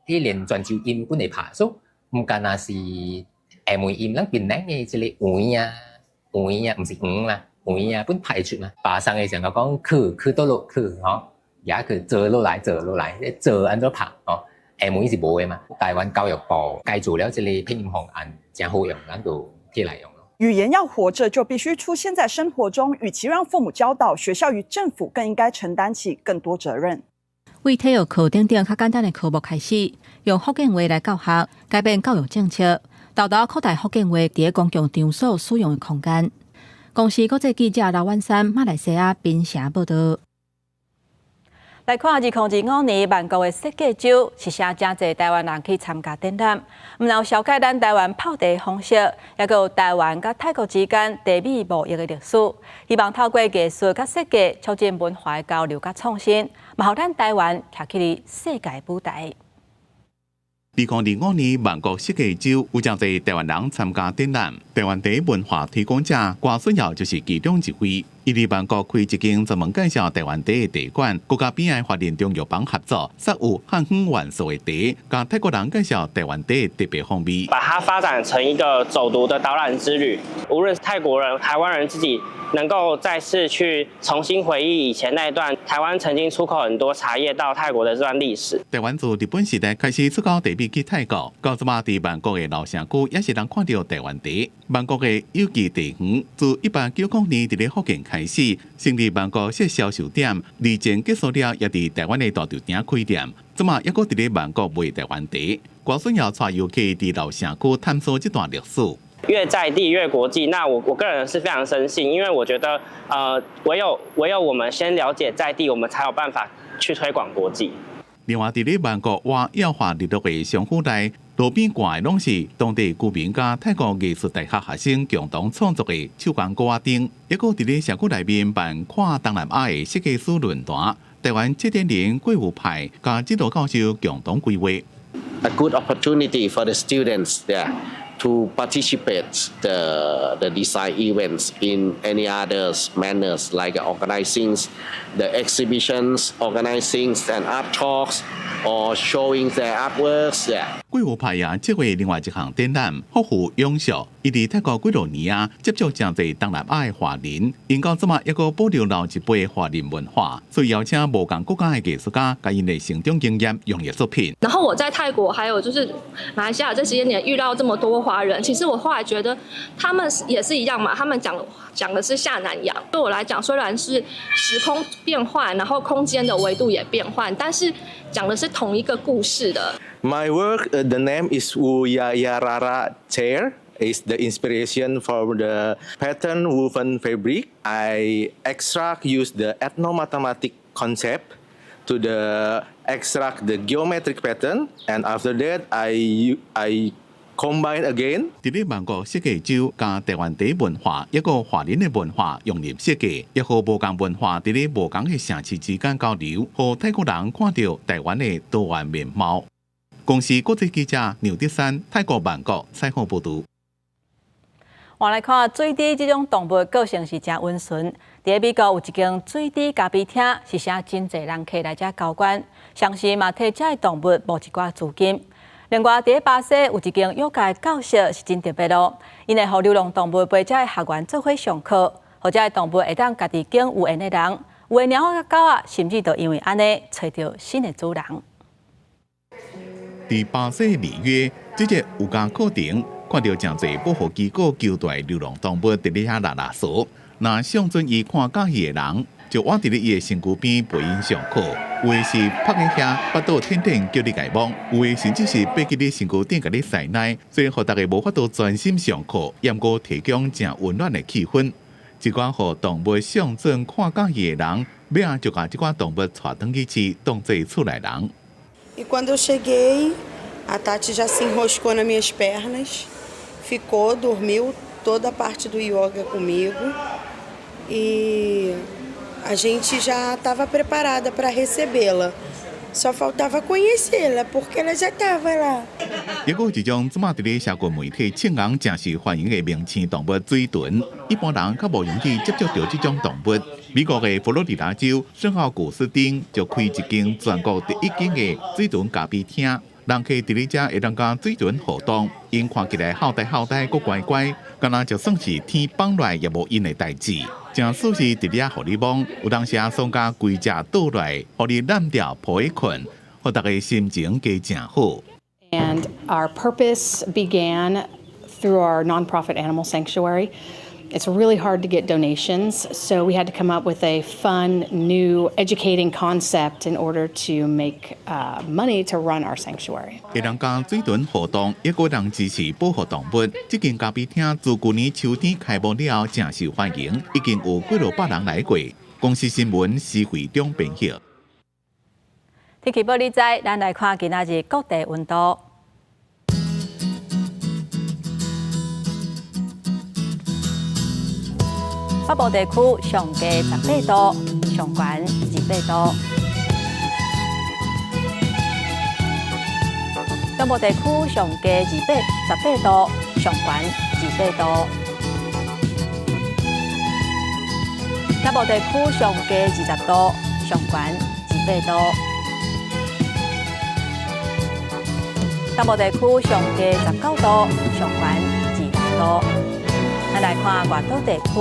你连泉州音本会拍做，唔干那是厦门音，咱槟榔的这个圆啊，唔是圆啦，圆啊本拍出嘛。巴上的时候讲去倒落去，也去坐落来，坐安怎拍厦门是无的嘛，台湾教育部改做了这个拼音方案，真好用，咱就摕来用咯。语言要活着，就必须出现在生活中。与其让父母教导，学校与政府更应该承担起更多责任。为体育课等较简单的科目开始，用福建话来教学，改变教育政策，豆豆扩大福建话伫公共场所使用的空间。公司国际记者刘婉珊，马来西亚槟城报道。来看2025年万国的设计周，是啥真侪台湾人去参加展览。唔但有了解咱台湾泡茶方式，也有台湾甲泰国之间地美贸易的历史。希望透过艺术甲设计，促进文化的交流甲创新，嘛互咱台湾徛起哩世界舞台。2025年万国设计周有真侪台湾人参加展览，台湾茶文化推广者郭顺尧就是其中一位。伊伫万国开一间专门介绍台湾茶的茶馆，国家边爱发展中药房合作，设有汉方元素的茶，甲泰国人介绍台湾茶的特别风味，把它发展成一个走读的导览之旅。无论是泰国人、台湾人自己能够再次去重新回忆以前那一段台湾曾经出口很多茶叶到泰国的这段历史。台湾自日本时代开始出口茶米去泰国，到即马伫万国的老城区也是能看到台湾茶。万国的有机茶园自1899年伫咧福建开始，成立万国设销售点，二战结束了也伫台湾的大稻埕开店，即马也搁伫咧万国卖台湾茶。郭顺尧带游客伫老城区探索这段历史。越在地越国际，那我个人是非常深信，因为我觉得唯有我们先了解在地，我们才有办法去推广国际。另外，伫咧万国活耀华日落的商户内，路边挂的拢是当地居民甲泰国艺术大学学生共同创作的手工挂灯，也搁伫咧社区内面办跨东南亚的设计师论坛，台湾7.0贵舞派甲指导教授共同规划。A good opportunity for the students there to participate the design events in any other manners like organizing the exhibitions, organizing an art talks, or showing their artworks. Yeah. 贵舞派也接为另外一项展览，富富永续。伊伫泰国几多年啊，接触真侪东南亚的华人，因到即马一个保留老一辈华人文化，所以邀请无同国家的艺术家，甲因的成长经验融入作品。然后我在泰国还有就是马来西亚这些年遇到这么多华人，其实我后来觉得他们也是一样嘛，他们讲的是下南洋。对我来讲，虽然是时空变换，然后空间的维度也变换，但是讲的是同一个故事的。My work, the name is Wuyayarara Chair. Is the inspiration for the pattern woven fabric. I use the ethnomathematic concept to extract the geometric pattern, and after that I combine again. 伫咧万国设计周加台湾地文化，一个华人的文化融入设计，也和无共文化伫咧无共的城市之间交流，和泰国人看到台湾的多元面貌。公司国际记者牛德山，泰国万国采访报道。我来看水滴这种动物个性是真温顺。伫美国有一间水滴咖啡厅，是请真侪人客来遮交关，相信嘛替遮的动物募一寡资金。另外，伫巴西有一间幼教教室是真特别咯，因会互流浪动物陪遮的学员做伙上课，或者动物会当家己拣有缘的人，有的猫仔狗仔甚至就因为安尼找到新的主人。伫巴西里约，这个有家课程。看到真侪保护机构救出流浪动物伫咧遐拉拉索，那上阵伊看介意的人，就往伫咧伊的身躯边陪因上课。有的是趴喺遐巴肚天天叫你解梦，有的甚至是爬伫你身躯顶甲你塞奶，虽然互大家无法度专心上课，也毋过提供真温暖的气氛。一寡互动物上阵看介意的人，尾仔就甲即寡动物带转去饲，当做厝内人。E quando eu cheguei, a Tati já se enroscou nas minhas pernas. Ficou, dormiu toda a parte do yoga comigo e a gente já estava preparada para recebê-la. Só faltava conhecê-la, porque ela já estava lá. 也有一种即马伫咧社群媒体称扬真是欢迎的明星动物水豚，一般人较无容易接触到这种动物。美国的佛罗里达州圣奥古斯丁就开一间全国第一间的水豚咖啡厅。人客伫咧遮会当甲水豚互动，因看起来好呆好呆，佫乖乖，敢若就算是天放来也无因的代志。正属是伫咧互你摸，有当时送甲规只倒来，互你揽掉抱去困，互大家心情加正好。And our purpose began through our nonprofit animal sanctuary. It's really hard to get donations, so we had to come up with a fun, new, educating concept in order to make money to run our sanctuary. 会当甲水豚互动，也个人支持保护动物。这间咖啡厅自去年秋天开幕了，正受欢迎，已经有几600人来过。公司新闻施惠中编辑。天气报你知，咱来看今仔日各地温度。北部地区上低18度，上悬28度；中部地区上低18度，上悬28度；南部地区上低20度，上悬28度；东部地区上低19度，上悬26度。咱来看外岛地区。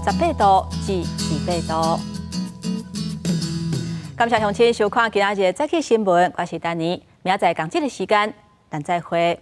18度至28度。感谢乡亲收看今仔日的早起新闻，我是丹尼，明仔载同这个时间，咱再会。